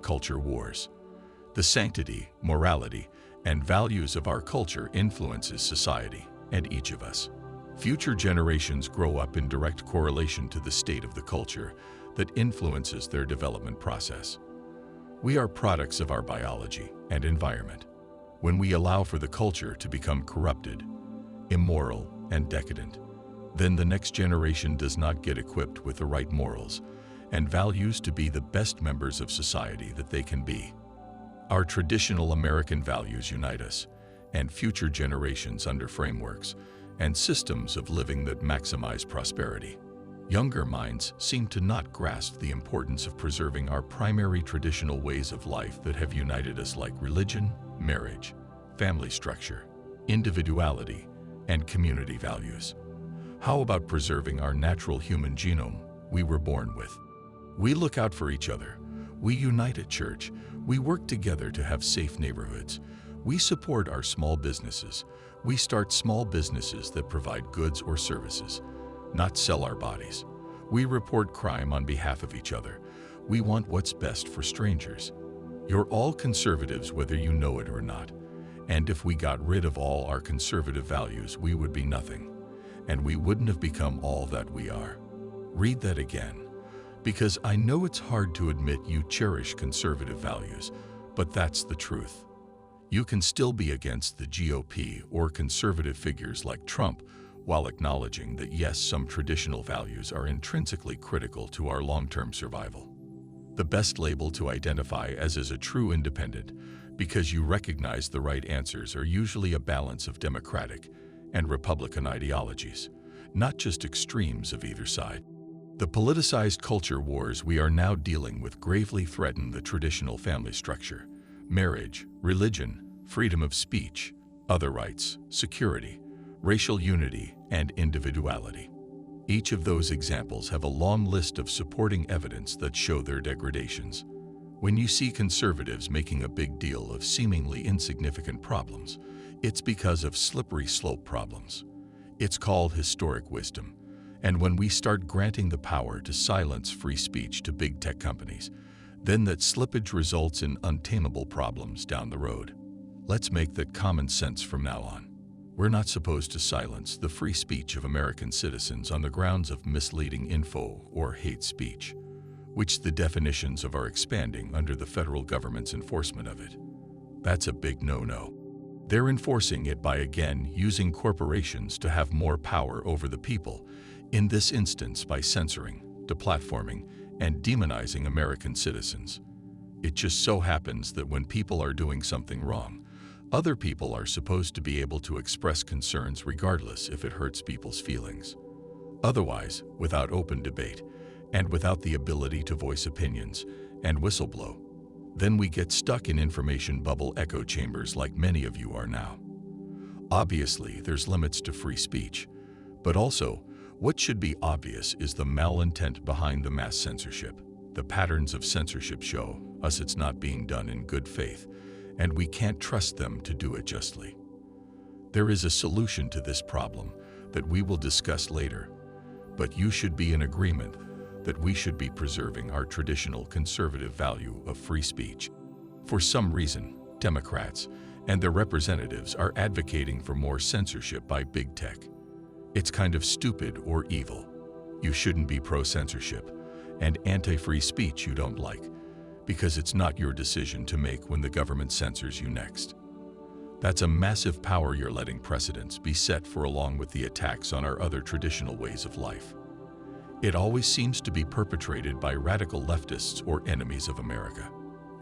culture wars. The sanctity, morality, and values of our culture influences society and each of us. Future generations grow up in direct correlation to the state of the culture that influences their development process. We are products of our biology and environment. When we allow for the culture to become corrupted, immoral, and decadent, then the next generation does not get equipped with the right morals and values to be the best members of society that they can be. Our traditional American values unite us and future generations under frameworks and systems of living that maximize prosperity. Younger minds seem to not grasp the importance of preserving our primary traditional ways of life that have united us, like religion, marriage, family structure, individuality, and community values. How about preserving our natural human genome we were born with? We look out for each other. We unite at church. We work together to have safe neighborhoods. We support our small businesses. We start small businesses that provide goods or services, not sell our bodies. We report crime on behalf of each other. We want what's best for strangers. You're all conservatives whether you know it or not. And if we got rid of all our conservative values, we would be nothing. And we wouldn't have become all that we are. Read that again. Because I know it's hard to admit you cherish conservative values, but that's the truth. You can still be against the GOP or conservative figures like Trump while acknowledging that yes, some traditional values are intrinsically critical to our long-term survival. The best label to identify as is a true independent, because you recognize the right answers are usually a balance of Democratic and Republican ideologies, not just extremes of either side. The politicized culture wars we are now dealing with gravely threaten the traditional family structure, marriage, religion, freedom of speech, other rights, security, racial unity, and individuality. Each of those examples have a long list of supporting evidence that show their degradations. When you see conservatives making a big deal of seemingly insignificant problems, it's because of slippery slope problems. It's called historic wisdom. And when we start granting the power to silence free speech to big tech companies, then that slippage results in untamable problems down the road. Let's make that common sense from now on. We're not supposed to silence the free speech of American citizens on the grounds of misleading info or hate speech, which the definitions of are expanding under the federal government's enforcement of it. That's a big no-no. They're enforcing it by again using corporations to have more power over the people, in this instance by censoring, deplatforming, and demonizing American citizens. It just so happens that when people are doing something wrong, other people are supposed to be able to express concerns regardless if it hurts people's feelings. Otherwise, without open debate, and without the ability to voice opinions and whistleblow, then we get stuck in information bubble echo chambers like many of you are now. Obviously, there's limits to free speech, but also, what should be obvious is the malintent behind the mass censorship. The patterns of censorship show us it's not being done in good faith, and we can't trust them to do it justly. There is a solution to this problem that we will discuss later, but you should be in agreement that we should be preserving our traditional conservative value of free speech. For some reason, Democrats and their representatives are advocating for more censorship by big tech. It's kind of stupid or evil. You shouldn't be pro-censorship and anti-free speech you don't like, because it's not your decision to make when the government censors you next. That's a massive power you're letting precedents be set for, along with the attacks on our other traditional ways of life. It always seems to be perpetrated by radical leftists or enemies of America.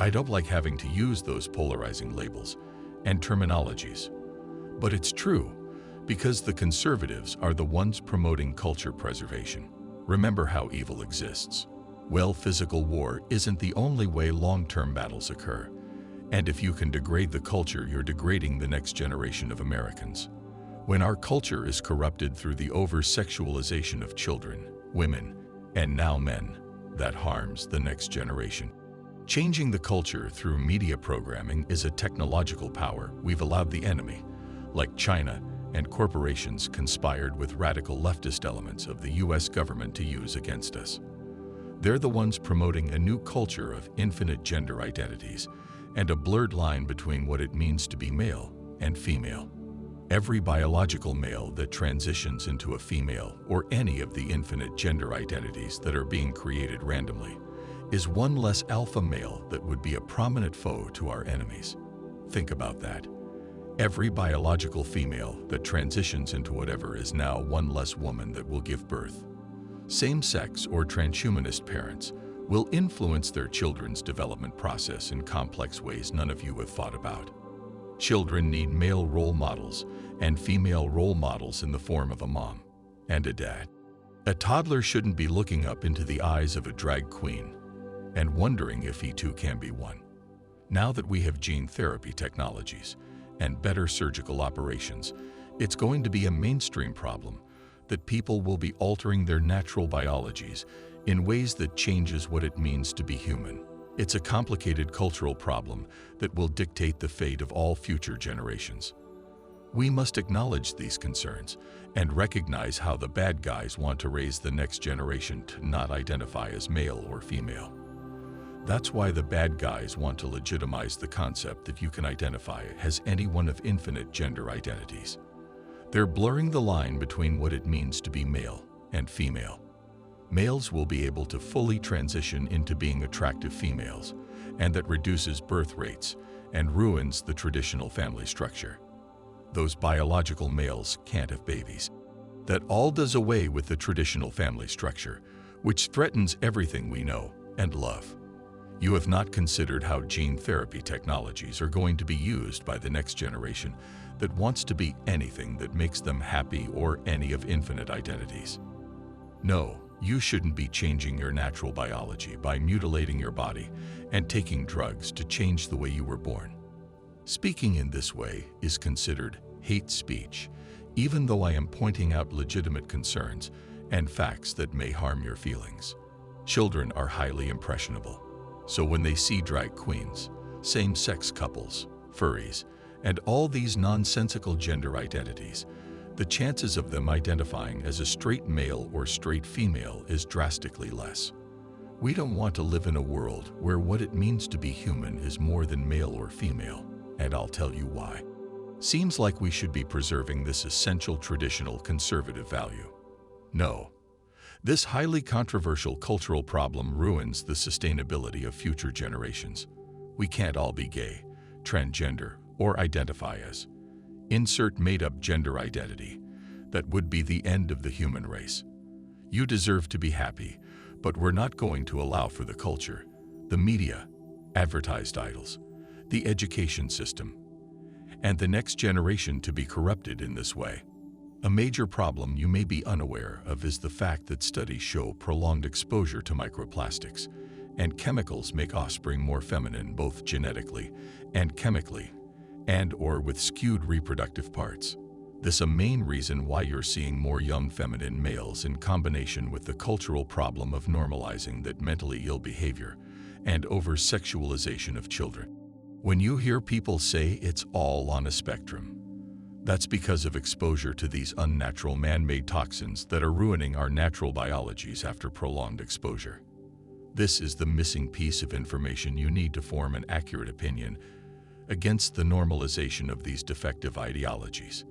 I don't like having to use those polarizing labels and terminologies, but it's true, because the conservatives are the ones promoting culture preservation. Remember how evil exists. Well, physical war isn't the only way long-term battles occur. And if you can degrade the culture, you're degrading the next generation of Americans. When our culture is corrupted through the over-sexualization of children, women, and now men, that harms the next generation. Changing the culture through media programming is a technological power we've allowed the enemy, like China and corporations conspired with radical leftist elements of the US government to use against us. They're the ones promoting a new culture of infinite gender identities and a blurred line between what it means to be male and female. Every biological male that transitions into a female or any of the infinite gender identities that are being created randomly is one less alpha male that would be a prominent foe to our enemies. Think about that. Every biological female that transitions into whatever is now one less woman that will give birth. Same-sex or transhumanist parents will influence their children's development process in complex ways none of you have thought about. Children need male role models and female role models in the form of a mom and a dad. A toddler shouldn't be looking up into the eyes of a drag queen and wondering if he too can be one. Now that we have gene therapy technologies and better surgical operations, it's going to be a mainstream problem that people will be altering their natural biologies in ways that changes what it means to be human. It's a complicated cultural problem that will dictate the fate of all future generations. We must acknowledge these concerns and recognize how the bad guys want to raise the next generation to not identify as male or female. That's why the bad guys want to legitimize the concept that you can identify as any one of infinite gender identities. They're blurring the line between what it means to be male and female. Males will be able to fully transition into being attractive females, and that reduces birth rates and ruins the traditional family structure. Those biological males can't have babies. That all does away with the traditional family structure, which threatens everything we know and love. You have not considered how gene therapy technologies are going to be used by the next generation that wants to be anything that makes them happy or any of infinite identities. No, you shouldn't be changing your natural biology by mutilating your body and taking drugs to change the way you were born. Speaking in this way is considered hate speech, even though I am pointing out legitimate concerns and facts that may harm your feelings. Children are highly impressionable, so when they see drag queens, same-sex couples, furries, and all these nonsensical gender identities, the chances of them identifying as a straight male or straight female is drastically less. We don't want to live in a world where what it means to be human is more than male or female, and I'll tell you why. Seems like we should be preserving this essential traditional conservative value. No. This highly controversial cultural problem ruins the sustainability of future generations. We can't all be gay, transgender, or identify as. Insert made-up gender identity. That would be the end of the human race. You deserve to be happy, but we're not going to allow for the culture, the media, advertised idols, the education system, and the next generation to be corrupted in this way. A major problem you may be unaware of is the fact that studies show prolonged exposure to microplastics and chemicals make offspring more feminine both genetically and chemically, and/or with skewed reproductive parts. This is a main reason why you're seeing more young feminine males in combination with the cultural problem of normalizing that mentally ill behavior and over-sexualization of children. When you hear people say it's all on a spectrum, that's because of exposure to these unnatural man-made toxins that are ruining our natural biologies after prolonged exposure. This is the missing piece of information you need to form an accurate opinion against the normalization of these defective ideologies.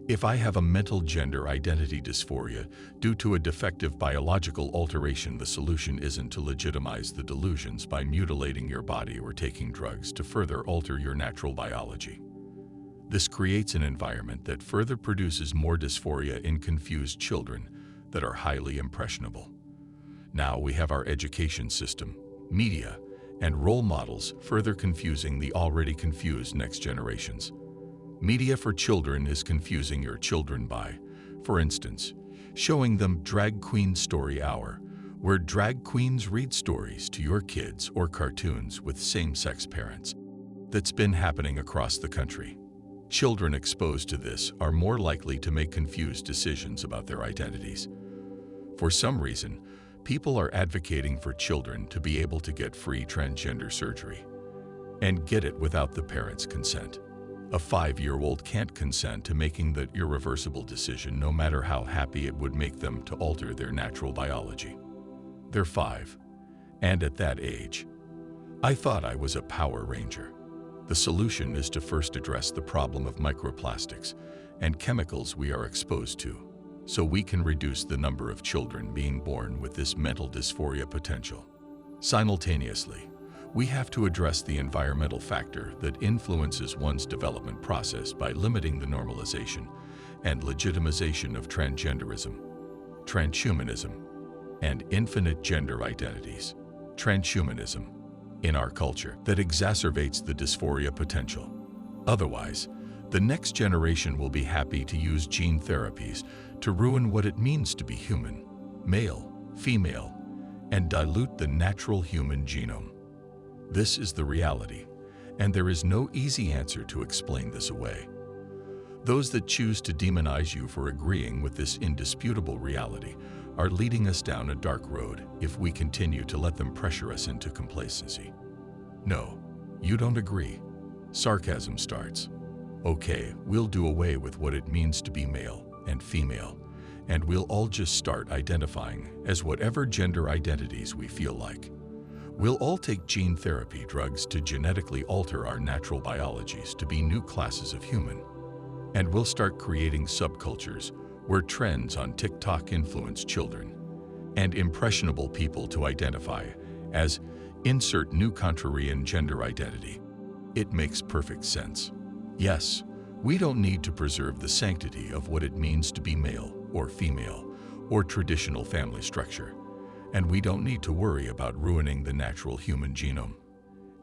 If I have a mental gender identity dysphoria due to a defective biological alteration, the solution isn't to legitimize the delusions by mutilating your body or taking drugs to further alter your natural biology. This creates an environment that further produces more dysphoria in confused children that are highly impressionable. Now we have our education system, media, and role models further confusing the already confused next generations. Media for children is confusing your children by, for instance, showing them Drag Queen Story Hour, where drag queens read stories to your kids, or cartoons with same-sex parents. That's been happening across the country. Children exposed to this are more likely to make confused decisions about their identities. For some reason, people are advocating for children to be able to get free transgender surgery and get it without the parents' consent. A 5-year-old can't consent to making that irreversible decision no matter how happy it would make them to alter their natural biology. They're 5, And at that age, I thought I was a Power Ranger. The solution is to first address the problem of microplastics and chemicals we are exposed to, so we can reduce the number of children being born with this mental dysphoria potential. Simultaneously, we have to address the environmental factor that influences one's development process by limiting the normalization and legitimization of transgenderism, transhumanism, and infinite gender identities. Transhumanism, in our culture, that exacerbates the dysphoria potential. Otherwise, the next generation will be happy to use gene therapies to ruin what it means to be human, male, female, and dilute the natural human genome. This is the reality, and there is no easy answer to explain this away. Those that choose to demonize you for agreeing with this indisputable reality are leading us down a dark road if we continue to let them pressure us into complacency. No, you don't agree. Sarcasm starts. Okay, we'll do away with what it means to be male and female, and we'll all just start identifying as whatever gender identities we feel like. We'll all take gene therapy drugs to genetically alter our natural biologies to be new classes of human. And we'll start creating subcultures where trends on TikTok influence children and impressionable people to identify as insert new contrarian gender identity. It makes perfect sense. Yes, we don't need to preserve the sanctity of what it means to be male or female or traditional family structure. And we don't need to worry about ruining the natural human genome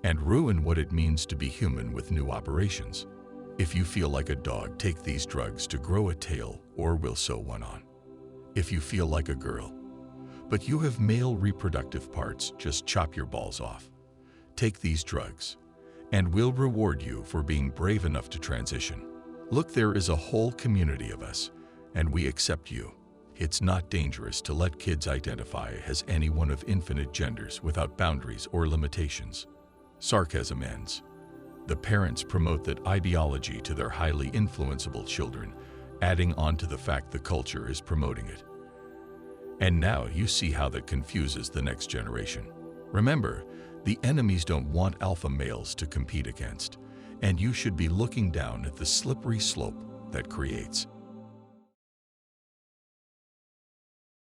and ruin what it means to be human with new operations. If you feel like a dog, take these drugs to grow a tail or we'll sew one on. If you feel like a girl, but you have male reproductive parts, just chop your balls off. Take these drugs, and we'll reward you for being brave enough to transition. Look, there is a whole community of us, and we accept you. It's not dangerous to let kids identify as any one of infinite genders without boundaries or limitations. Sarcasm ends. The parents promote that ideology to their highly influenceable children, adding on to the fact the culture is promoting it. And now you see how that confuses the next generation. Remember, the enemies don't want alpha males to compete against, and you should be looking down at the slippery slope that creates.